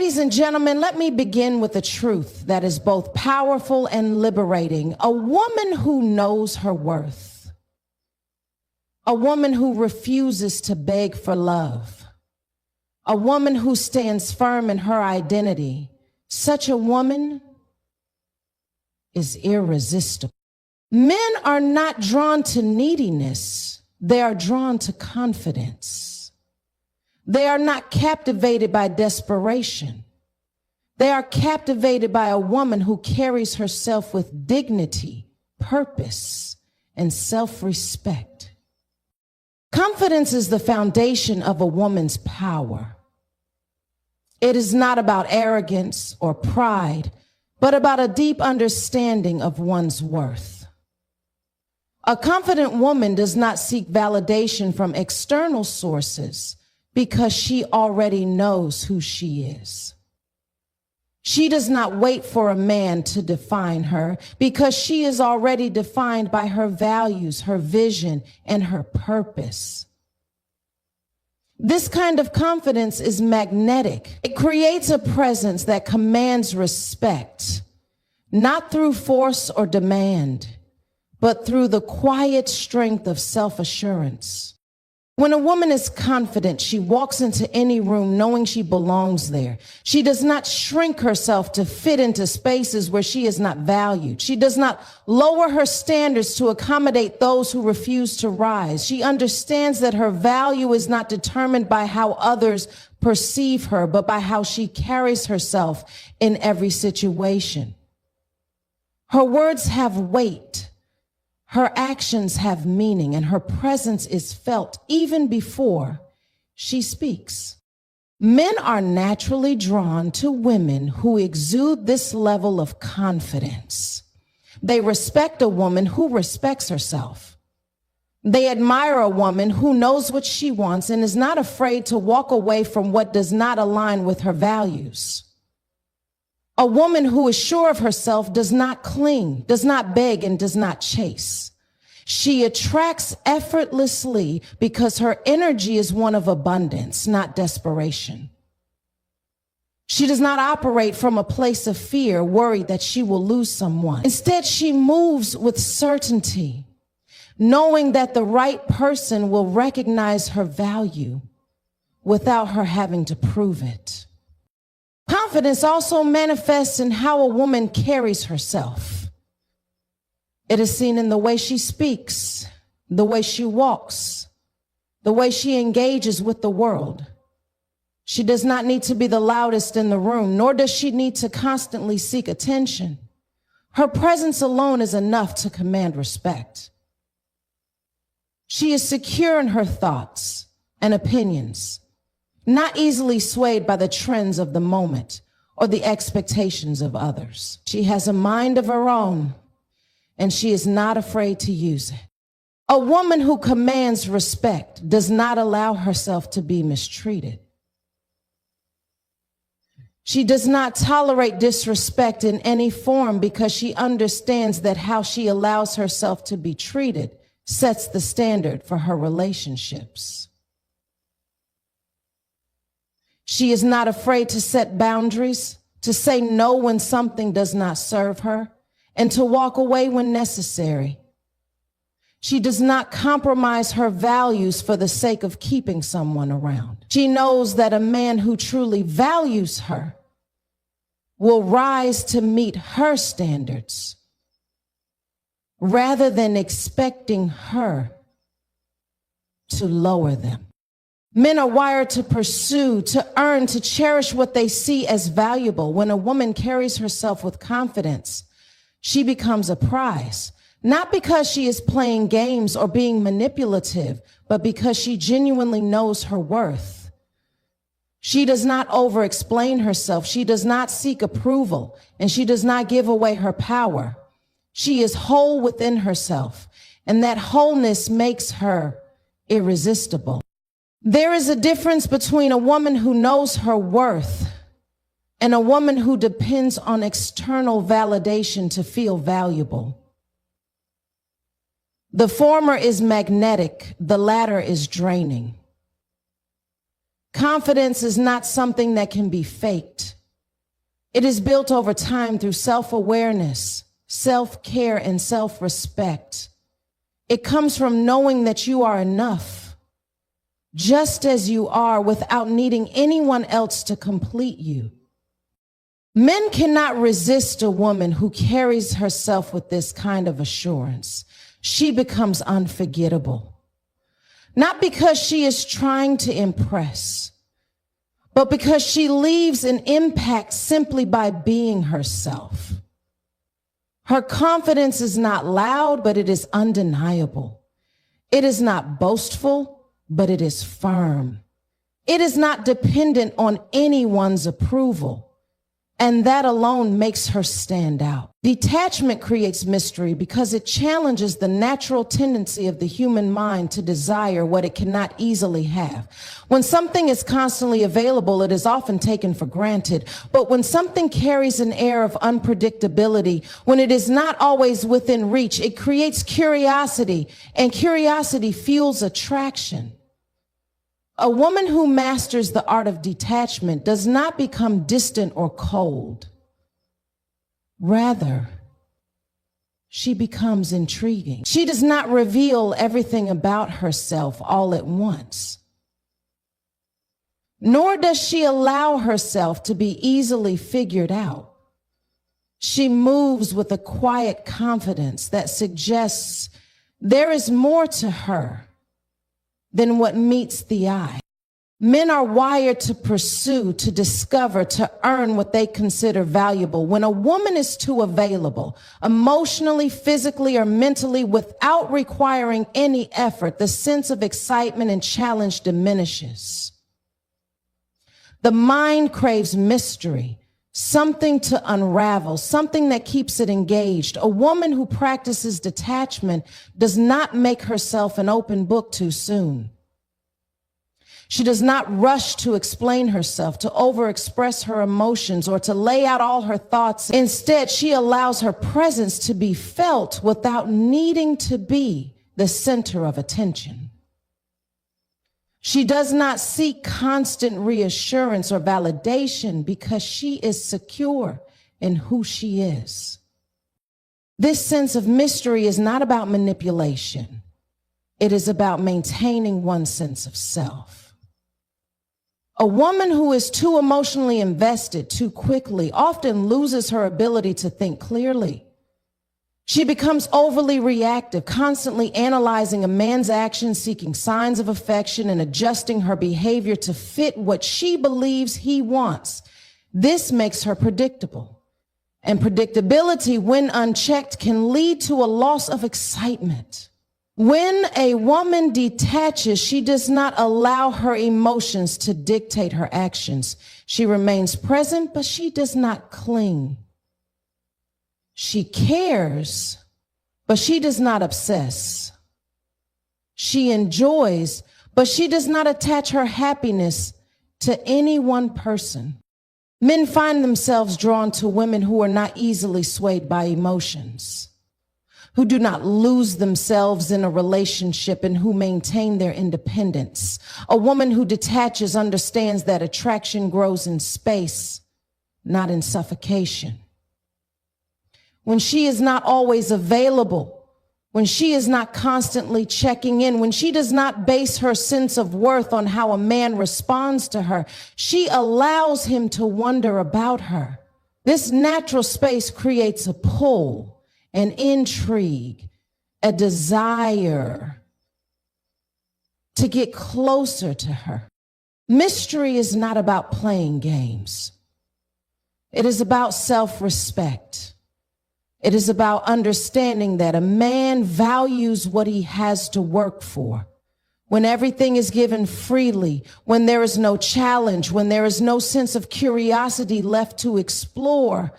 Ladies and gentlemen, let me begin with a truth that is both powerful and liberating. A woman who knows her worth, a woman who refuses to beg for love, a woman who stands firm in her identity, such a woman is irresistible. Men are not drawn to neediness, they are drawn to confidence. They are not captivated by desperation. They are captivated by a woman who carries herself with dignity, purpose, and self-respect. Confidence is the foundation of a woman's power. It is not about arrogance or pride, but about a deep understanding of one's worth. A confident woman does not seek validation from external sources because she already knows who she is. She does not wait for a man to define her because she is already defined by her values, her vision, and her purpose. This kind of confidence is magnetic. It creates a presence that commands respect, not through force or demand, but through the quiet strength of self-assurance. When a woman is confident, she walks into any room knowing she belongs there. She does not shrink herself to fit into spaces where she is not valued. She does not lower her standards to accommodate those who refuse to rise. She understands that her value is not determined by how others perceive her, but by how she carries herself in every situation. Her words have weight. Her actions have meaning, and her presence is felt even before she speaks. Men are naturally drawn to women who exude this level of confidence. They respect a woman who respects herself. They admire a woman who knows what she wants and is not afraid to walk away from what does not align with her values. A woman who is sure of herself does not cling, does not beg, and does not chase. She attracts effortlessly because her energy is one of abundance, not desperation. She does not operate from a place of fear, worried that she will lose someone. Instead, she moves with certainty, knowing that the right person will recognize her value without her having to prove it. Confidence also manifests in how a woman carries herself. It is seen in the way she speaks, the way she walks, the way she engages with the world. She does not need to be the loudest in the room, nor does she need to constantly seek attention. Her presence alone is enough to command respect. She is secure in her thoughts and opinions, not easily swayed by the trends of the moment or the expectations of others. She has a mind of her own, and she is not afraid to use it. A woman who commands respect does not allow herself to be mistreated. She does not tolerate disrespect in any form because she understands that how she allows herself to be treated sets the standard for her relationships. She is not afraid to set boundaries, to say no when something does not serve her, and to walk away when necessary. She does not compromise her values for the sake of keeping someone around. She knows that a man who truly values her will rise to meet her standards rather than expecting her to lower them. Men are wired to pursue, to earn, to cherish what they see as valuable. When a woman carries herself with confidence, she becomes a prize, not because she is playing games or being manipulative, but because she genuinely knows her worth. She does not over-explain herself. She does not seek approval, and she does not give away her power. She is whole within herself, and that wholeness makes her irresistible. There is a difference between a woman who knows her worth and a woman who depends on external validation to feel valuable. The former is magnetic, the latter is draining. Confidence is not something that can be faked. It is built over time through self-awareness, self-care, and self-respect. It comes from knowing that you are enough, just as you are, without needing anyone else to complete you. Men cannot resist a woman who carries herself with this kind of assurance. She becomes unforgettable. Not because she is trying to impress, but because she leaves an impact simply by being herself. Her confidence is not loud, but it is undeniable. It is not boastful, but it is firm. It is not dependent on anyone's approval. And that alone makes her stand out. Detachment creates mystery because it challenges the natural tendency of the human mind to desire what it cannot easily have. When something is constantly available, it is often taken for granted. But when something carries an air of unpredictability, when it is not always within reach, it creates curiosity, and curiosity fuels attraction. A woman who masters the art of detachment does not become distant or cold. Rather, she becomes intriguing. She does not reveal everything about herself all at once. Nor does she allow herself to be easily figured out. She moves with a quiet confidence that suggests there is more to her than what meets the eye. Men are wired to pursue, to discover, to earn what they consider valuable. When a woman is too available, emotionally, physically, or mentally, without requiring any effort, the sense of excitement and challenge diminishes. The mind craves mystery, something to unravel, something that keeps it engaged. A woman who practices detachment does not make herself an open book too soon. She does not rush to explain herself, to overexpress her emotions, or to lay out all her thoughts. Instead, she allows her presence to be felt without needing to be the center of attention. She does not seek constant reassurance or validation because she is secure in who she is. This sense of mystery is not about manipulation. It is about maintaining one's sense of self. A woman who is too emotionally invested too quickly often loses her ability to think clearly. She becomes overly reactive, constantly analyzing a man's actions, seeking signs of affection, and adjusting her behavior to fit what she believes he wants. This makes her predictable. And predictability, when unchecked, can lead to a loss of excitement. When a woman detaches, she does not allow her emotions to dictate her actions. She remains present, but she does not cling. She cares, but she does not obsess. She enjoys, but she does not attach her happiness to any one person. Men find themselves drawn to women who are not easily swayed by emotions, who do not lose themselves in a relationship, and who maintain their independence. A woman who detaches understands that attraction grows in space, not in suffocation. When she is not always available, when she is not constantly checking in, when she does not base her sense of worth on how a man responds to her, she allows him to wonder about her. This natural space creates a pull, an intrigue, a desire to get closer to her. Mystery is not about playing games. It is about self-respect. It is about understanding that a man values what he has to work for. When everything is given freely, when there is no challenge, when there is no sense of curiosity left to explore,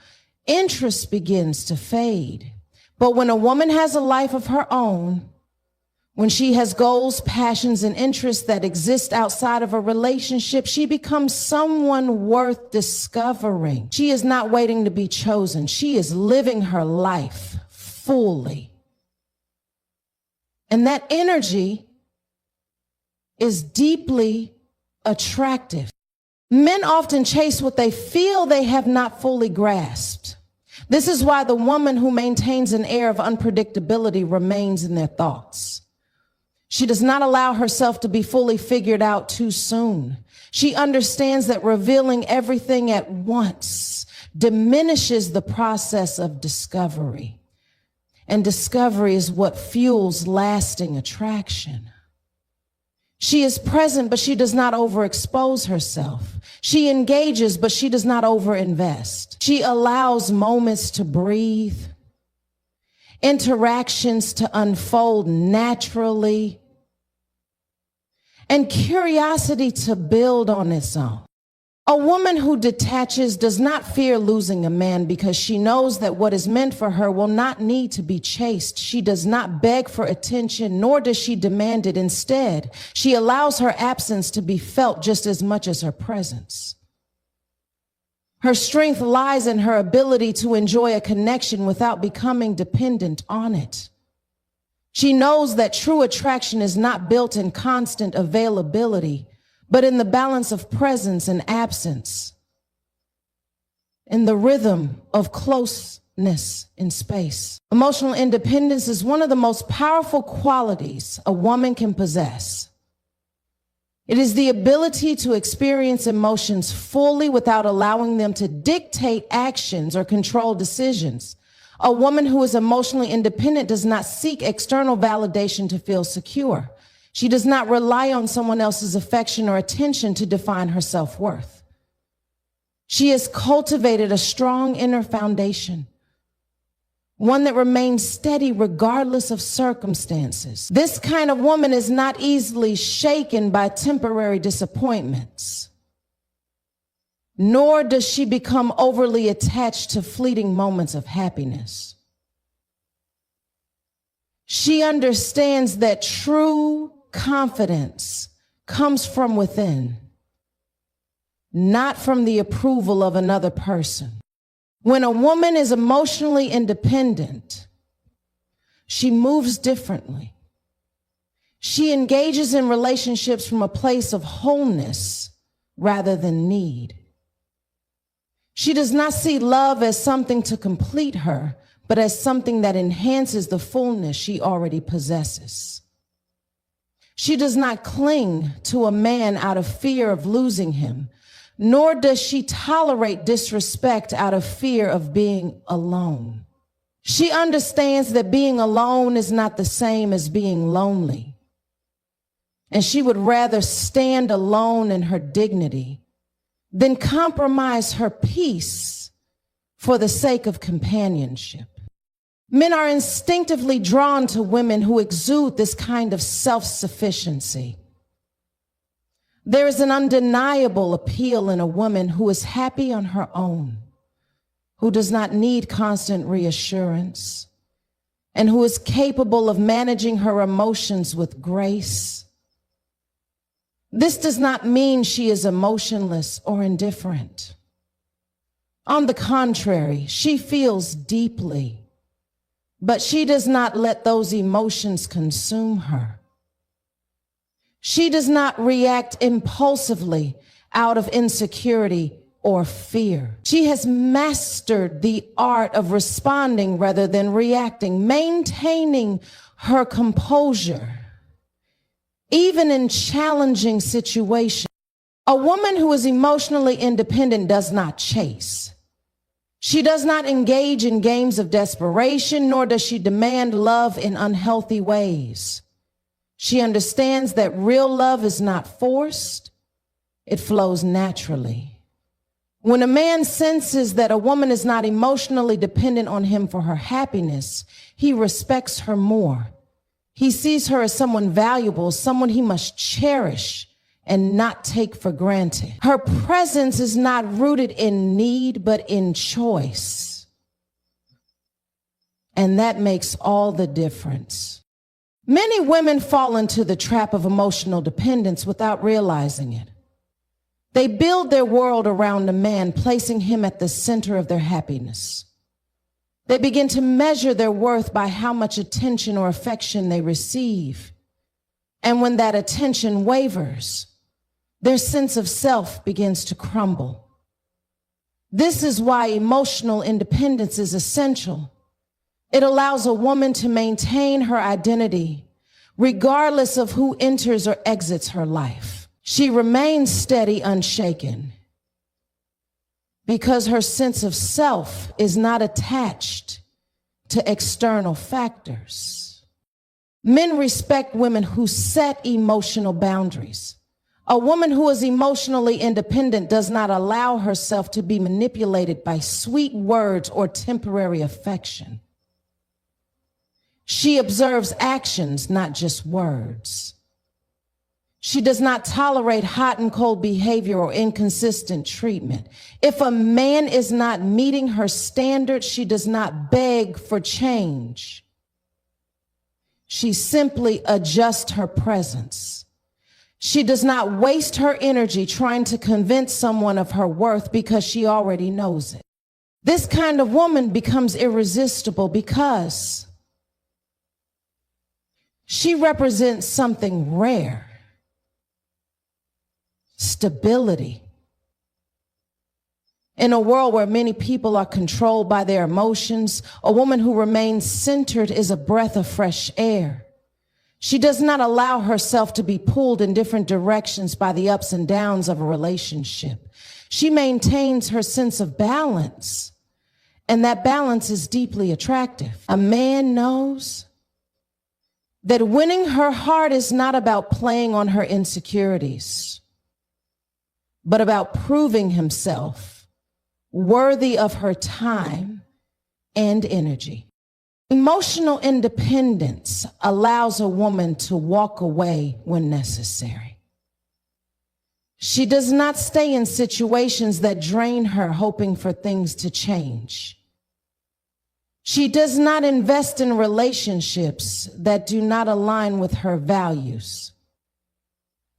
interest begins to fade. But when a woman has a life of her own, when she has goals, passions, and interests that exist outside of a relationship, she becomes someone worth discovering. She is not waiting to be chosen. She is living her life fully. And that energy is deeply attractive. Men often chase what they feel they have not fully grasped. This is why the woman who maintains an air of unpredictability remains in their thoughts. She does not allow herself to be fully figured out too soon. She understands that revealing everything at once diminishes the process of discovery. And discovery is what fuels lasting attraction. She is present, but she does not overexpose herself. She engages, but she does not overinvest. She allows moments to breathe, interactions to unfold naturally, and curiosity to build on its own. A woman who detaches does not fear losing a man because she knows that what is meant for her will not need to be chased. She does not beg for attention, nor does she demand it. Instead, she allows her absence to be felt just as much as her presence. Her strength lies in her ability to enjoy a connection without becoming dependent on it. She knows that true attraction is not built in constant availability, but in the balance of presence and absence, in the rhythm of closeness in space. Emotional independence is one of the most powerful qualities a woman can possess. It is the ability to experience emotions fully without allowing them to dictate actions or control decisions. A woman who is emotionally independent does not seek external validation to feel secure. She does not rely on someone else's affection or attention to define her self-worth. She has cultivated a strong inner foundation, one that remains steady regardless of circumstances. This kind of woman is not easily shaken by temporary disappointments, nor does she become overly attached to fleeting moments of happiness. She understands that true confidence comes from within, not from the approval of another person. When a woman is emotionally independent, she moves differently. She engages in relationships from a place of wholeness rather than need. She does not see love as something to complete her, but as something that enhances the fullness she already possesses. She does not cling to a man out of fear of losing him, nor does she tolerate disrespect out of fear of being alone. She understands that being alone is not the same as being lonely, and she would rather stand alone in her dignity than compromise her peace for the sake of companionship. Men are instinctively drawn to women who exude this kind of self-sufficiency. There is an undeniable appeal in a woman who is happy on her own, who does not need constant reassurance, and who is capable of managing her emotions with grace. This does not mean she is emotionless or indifferent. On the contrary, she feels deeply, but she does not let those emotions consume her. She does not react impulsively out of insecurity or fear. She has mastered the art of responding rather than reacting, maintaining her composure, even in challenging situations. A woman who is emotionally independent does not chase. She does not engage in games of desperation, nor does she demand love in unhealthy ways. She understands that real love is not forced, it flows naturally. When a man senses that a woman is not emotionally dependent on him for her happiness, he respects her more. He sees her as someone valuable, someone he must cherish and not take for granted. Her presence is not rooted in need, but in choice. And that makes all the difference. Many women fall into the trap of emotional dependence without realizing it. They build their world around a man, placing him at the center of their happiness. They begin to measure their worth by how much attention or affection they receive. And when that attention wavers, their sense of self begins to crumble. This is why emotional independence is essential. It allows a woman to maintain her identity regardless of who enters or exits her life. She remains steady, unshaken, because her sense of self is not attached to external factors. Men respect women who set emotional boundaries. A woman who is emotionally independent does not allow herself to be manipulated by sweet words or temporary affection. She observes actions, not just words. She does not tolerate hot and cold behavior or inconsistent treatment. If a man is not meeting her standards, she does not beg for change. She simply adjusts her presence. She does not waste her energy trying to convince someone of her worth because she already knows it. This kind of woman becomes irresistible because she represents something rare: stability. In a world where many people are controlled by their emotions, a woman who remains centered is a breath of fresh air. She does not allow herself to be pulled in different directions by the ups and downs of a relationship. She maintains her sense of balance, and that balance is deeply attractive. A man knows that winning her heart is not about playing on her insecurities, but about proving himself worthy of her time and energy. Emotional independence allows a woman to walk away when necessary. She does not stay in situations that drain her, hoping for things to change. She does not invest in relationships that do not align with her values.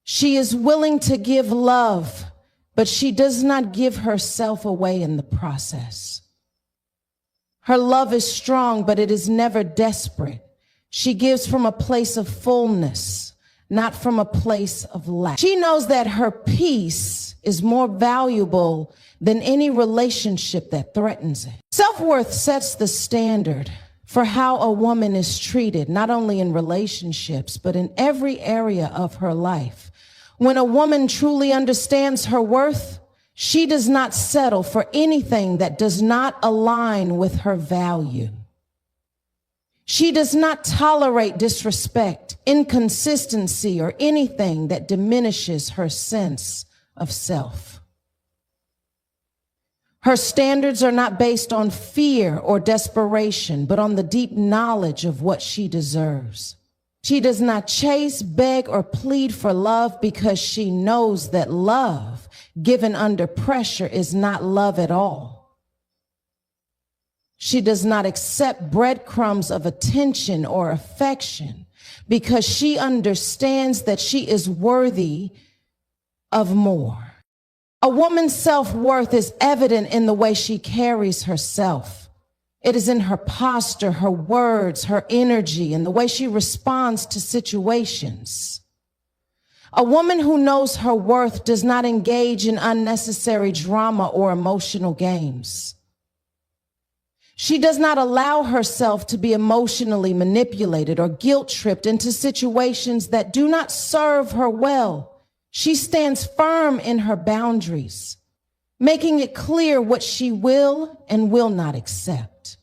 She is willing to give love, but she does not give herself away in the process. Her love is strong, but it is never desperate. She gives from a place of fullness, not from a place of lack. She knows that her peace is more valuable than any relationship that threatens it. Self-worth sets the standard for how a woman is treated, not only in relationships, but in every area of her life. When a woman truly understands her worth, she does not settle for anything that does not align with her value. She does not tolerate disrespect, inconsistency, or anything that diminishes her sense of self. Her standards are not based on fear or desperation, but on the deep knowledge of what she deserves. She does not chase, beg, or plead for love because she knows that love given under pressure is not love at all. She does not accept breadcrumbs of attention or affection because she understands that she is worthy of more. A woman's self-worth is evident in the way she carries herself. It is in her posture, her words, her energy, and the way she responds to situations. A woman who knows her worth does not engage in unnecessary drama or emotional games. She does not allow herself to be emotionally manipulated or guilt-tripped into situations that do not serve her well. She stands firm in her boundaries, making it clear what she will and will not accept.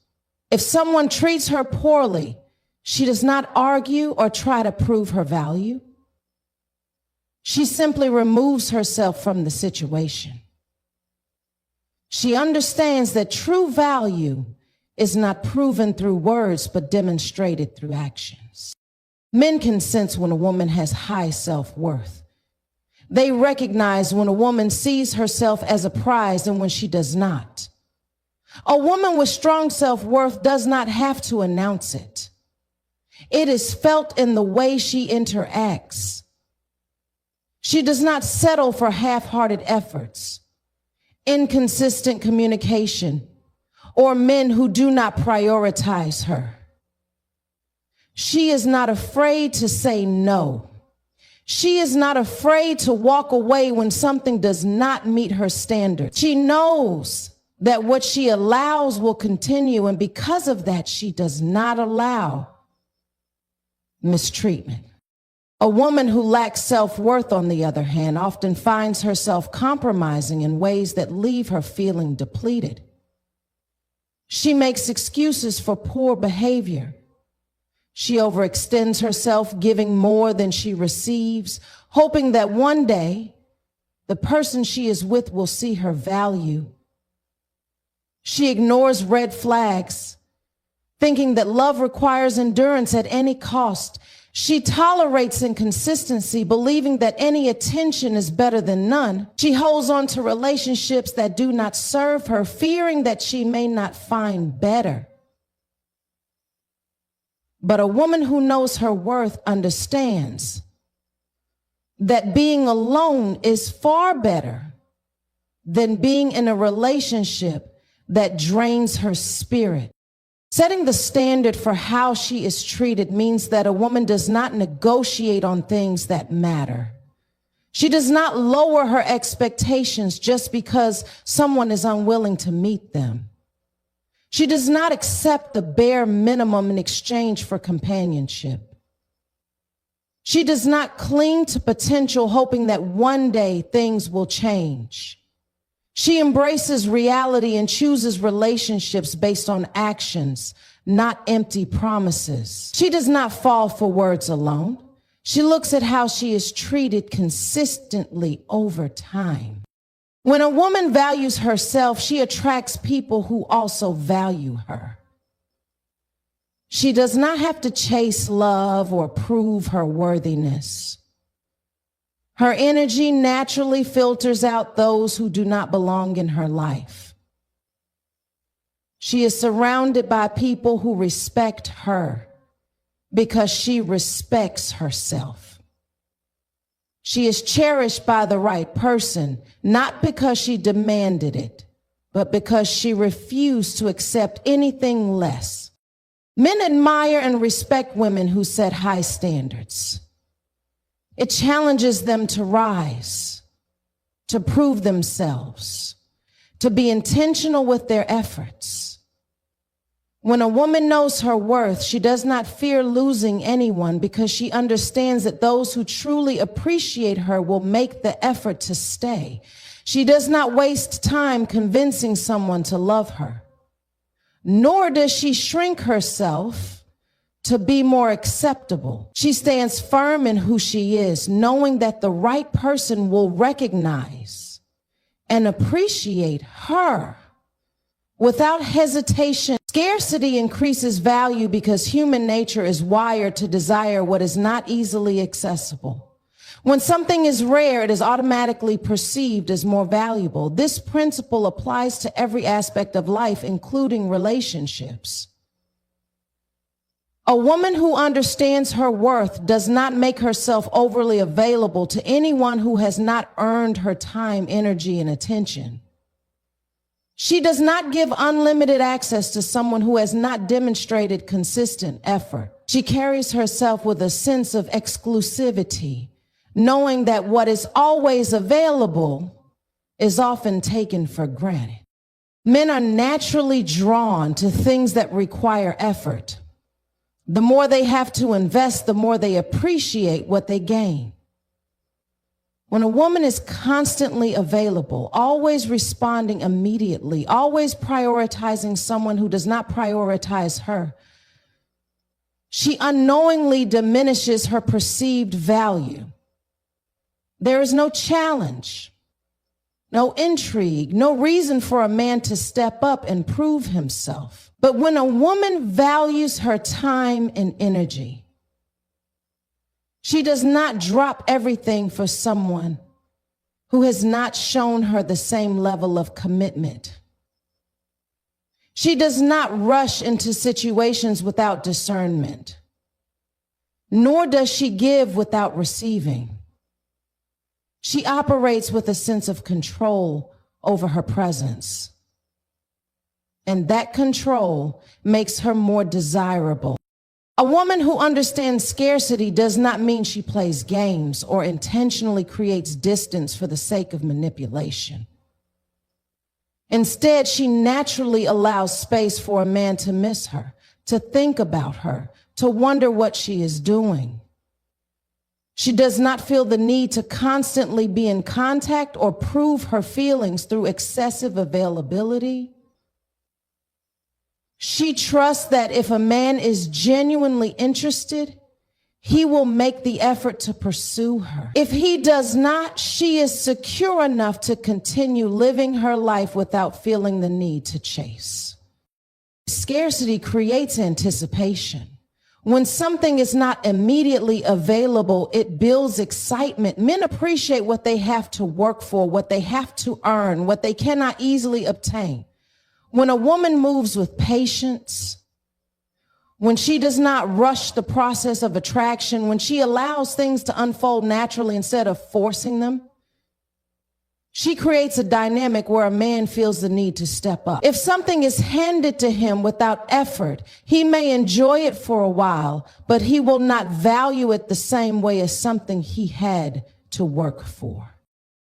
If someone treats her poorly, she does not argue or try to prove her value. She simply removes herself from the situation. She understands that true value is not proven through words, but demonstrated through actions. Men can sense when a woman has high self-worth. They recognize when a woman sees herself as a prize and when she does not. A woman with strong self-worth does not have to announce it. It is felt in the way she interacts. She does not settle for half-hearted efforts, inconsistent communication, or men who do not prioritize her. She is not afraid to say no. She is not afraid to walk away when something does not meet her standards. She knows that what she allows will continue, and because of that, she does not allow mistreatment. A woman who lacks self-worth, on the other hand, often finds herself compromising in ways that leave her feeling depleted. She makes excuses for poor behavior. She overextends herself, giving more than she receives, hoping that one day the person she is with will see her value. She ignores red flags, thinking that love requires endurance at any cost. She tolerates inconsistency, believing that any attention is better than none. She holds on to relationships that do not serve her, fearing that she may not find better. But a woman who knows her worth understands that being alone is far better than being in a relationship that drains her spirit. Setting the standard for how she is treated means that a woman does not negotiate on things that matter. She does not lower her expectations just because someone is unwilling to meet them. She does not accept the bare minimum in exchange for companionship. She does not cling to potential, hoping that one day things will change. She embraces reality and chooses relationships based on actions, not empty promises. She does not fall for words alone. She looks at how she is treated consistently over time. When a woman values herself, she attracts people who also value her. She does not have to chase love or prove her worthiness. Her energy naturally filters out those who do not belong in her life. She is surrounded by people who respect her because she respects herself. She is cherished by the right person, not because she demanded it, but because she refused to accept anything less. Men admire and respect women who set high standards. It challenges them to rise, to prove themselves, to be intentional with their efforts. When a woman knows her worth, she does not fear losing anyone because she understands that those who truly appreciate her will make the effort to stay. She does not waste time convincing someone to love her, nor does she shrink herself to be more acceptable. She stands firm in who she is, knowing that the right person will recognize and appreciate her without hesitation. Scarcity increases value because human nature is wired to desire what is not easily accessible. When something is rare, it is automatically perceived as more valuable. This principle applies to every aspect of life, including relationships. A woman who understands her worth does not make herself overly available to anyone who has not earned her time, energy, and attention. She does not give unlimited access to someone who has not demonstrated consistent effort. She carries herself with a sense of exclusivity, knowing that what is always available is often taken for granted. Men are naturally drawn to things that require effort. The more they have to invest, the more they appreciate what they gain. When a woman is constantly available, always responding immediately, always prioritizing someone who does not prioritize her, she unknowingly diminishes her perceived value. There is no challenge, no intrigue, no reason for a man to step up and prove himself. But when a woman values her time and energy, she does not drop everything for someone who has not shown her the same level of commitment. She does not rush into situations without discernment, nor does she give without receiving. She operates with a sense of control over her presence. And that control makes her more desirable. A woman who understands scarcity does not mean she plays games or intentionally creates distance for the sake of manipulation. Instead, she naturally allows space for a man to miss her, to think about her, to wonder what she is doing. She does not feel the need to constantly be in contact or prove her feelings through excessive availability. She trusts that if a man is genuinely interested, he will make the effort to pursue her. If he does not, she is secure enough to continue living her life without feeling the need to chase. Scarcity creates anticipation. When something is not immediately available, it builds excitement. Men appreciate what they have to work for, what they have to earn, what they cannot easily obtain. When a woman moves with patience, when she does not rush the process of attraction, when she allows things to unfold naturally instead of forcing them, she creates a dynamic where a man feels the need to step up. If something is handed to him without effort, he may enjoy it for a while, but he will not value it the same way as something he had to work for.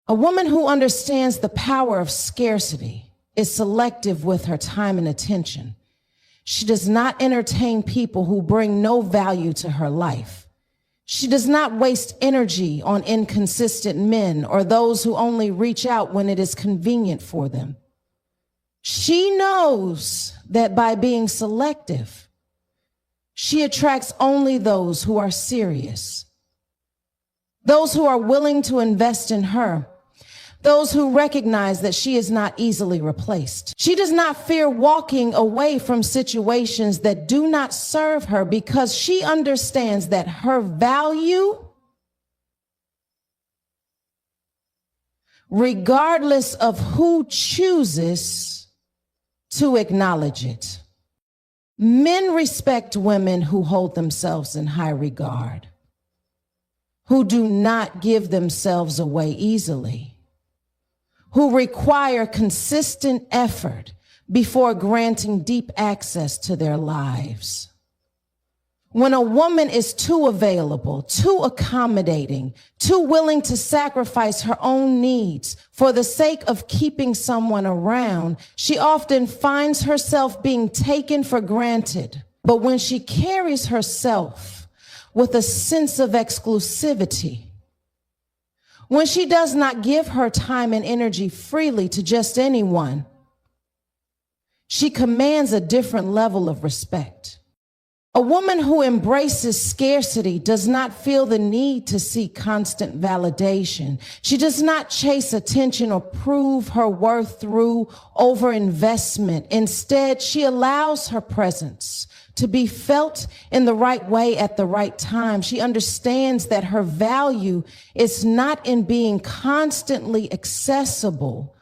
A woman who understands the power of scarcity is selective with her time and attention. She does not entertain people who bring no value to her life. She does not waste energy on inconsistent men or those who only reach out when it is convenient for them. She knows that by being selective, she attracts only those who are serious, those who are willing to invest in her, those who recognize that she is not easily replaced. She does not fear walking away from situations that do not serve her because she understands that her value, regardless of who chooses to acknowledge it. Men respect women who hold themselves in high regard, who do not give themselves away easily, who require consistent effort before granting deep access to their lives. When a woman is too available, too accommodating, too willing to sacrifice her own needs for the sake of keeping someone around, she often finds herself being taken for granted. But when she carries herself with a sense of exclusivity, when she does not give her time and energy freely to just anyone, she commands a different level of respect. A woman who embraces scarcity does not feel the need to seek constant validation. She does not chase attention or prove her worth through overinvestment. Instead, she allows her presence to be felt in the right way at the right time. She understands that her value is not in being constantly accessible,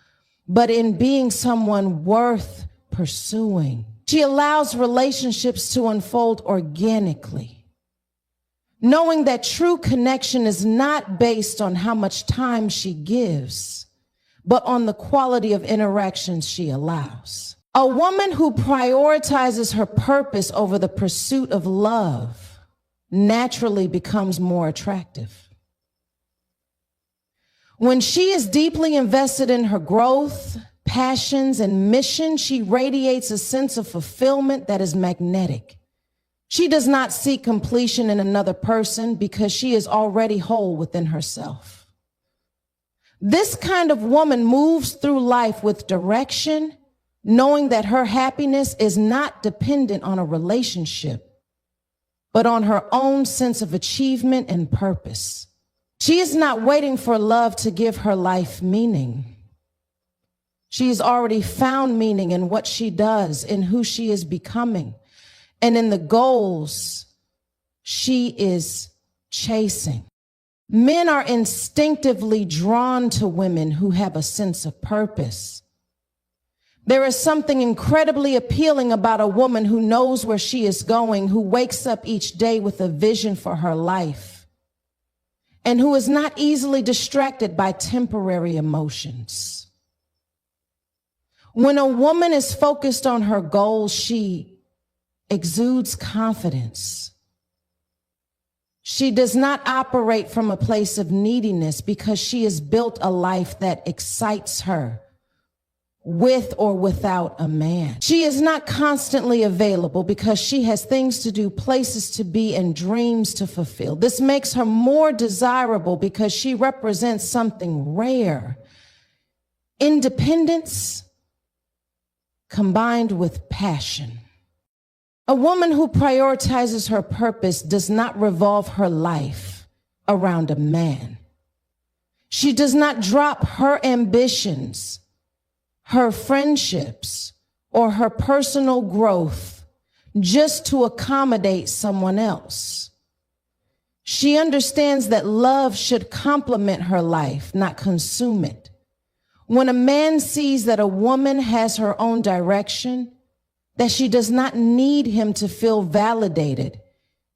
but in being someone worth pursuing. She allows relationships to unfold organically, knowing that true connection is not based on how much time she gives, but on the quality of interactions she allows. A woman who prioritizes her purpose over the pursuit of love naturally becomes more attractive. When she is deeply invested in her growth, passions, and mission, she radiates a sense of fulfillment that is magnetic. She does not seek completion in another person because she is already whole within herself. This kind of woman moves through life with direction, knowing that her happiness is not dependent on a relationship, but on her own sense of achievement and purpose. She is not waiting for love to give her life meaning. She has already found meaning in what she does, in who she is becoming, and in the goals she is chasing. Men are instinctively drawn to women who have a sense of purpose. There is something incredibly appealing about a woman who knows where she is going, who wakes up each day with a vision for her life, and who is not easily distracted by temporary emotions. When a woman is focused on her goals, she exudes confidence. She does not operate from a place of neediness because she has built a life that excites her with or without a man. She is not constantly available because she has things to do, places to be, and dreams to fulfill. This makes her more desirable because she represents something rare. Independence combined with passion. A woman who prioritizes her purpose does not revolve her life around a man. She does not drop her ambitions, her friendships, or her personal growth just to accommodate someone else. She understands that love should complement her life, not consume it. When a man sees that a woman has her own direction, that she does not need him to feel validated,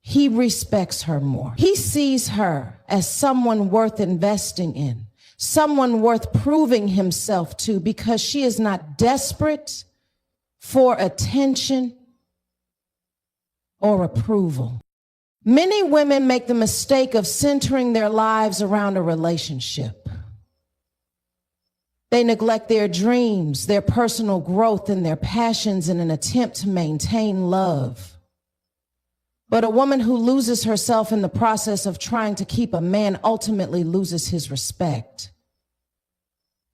he respects her more. He sees her as someone worth investing in, someone worth proving himself to, because she is not desperate for attention or approval. Many women make the mistake of centering their lives around a relationship. They neglect their dreams, their personal growth, and their passions in an attempt to maintain love. But a woman who loses herself in the process of trying to keep a man ultimately loses his respect.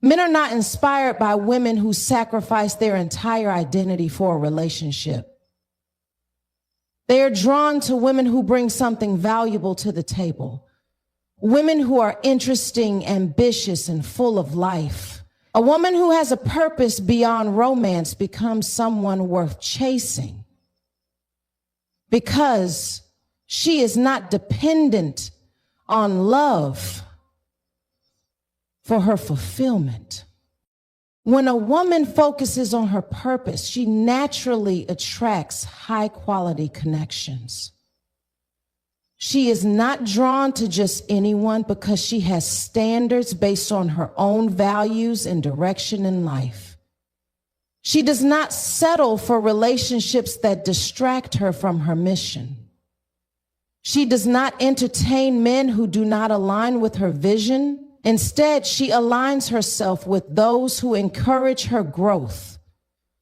Men are not inspired by women who sacrifice their entire identity for a relationship. They are drawn to women who bring something valuable to the table. Women who are interesting, ambitious, and full of life. A woman who has a purpose beyond romance becomes someone worth chasing because she is not dependent on love for her fulfillment. When a woman focuses on her purpose, she naturally attracts high-quality connections. She is not drawn to just anyone because she has standards based on her own values and direction in life. She does not settle for relationships that distract her from her mission. She does not entertain men who do not align with her vision. Instead, she aligns herself with those who encourage her growth,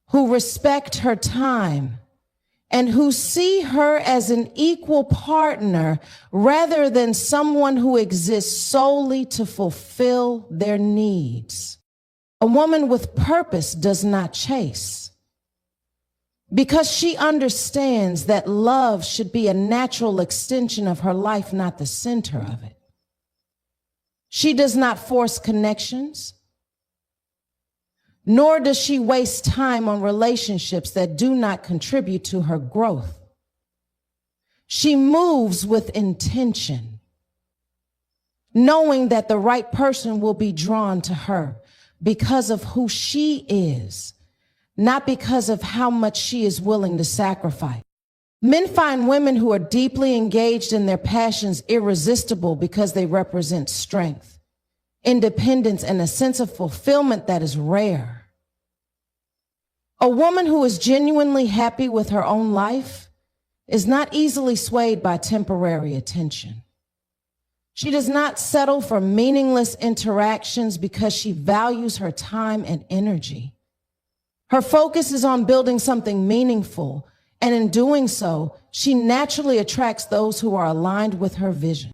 who respect her time, and who see her as an equal partner rather than someone who exists solely to fulfill their needs. A woman with purpose does not chase because she understands that love should be a natural extension of her life, not the center of it. She does not force connections, nor does she waste time on relationships that do not contribute to her growth. She moves with intention, knowing that the right person will be drawn to her because of who she is, not because of how much she is willing to sacrifice. Men find women who are deeply engaged in their passions irresistible because they represent strength, independence, and a sense of fulfillment that is rare. A woman who is genuinely happy with her own life is not easily swayed by temporary attention. She does not settle for meaningless interactions because she values her time and energy. Her focus is on building something meaningful, and in doing so, she naturally attracts those who are aligned with her vision.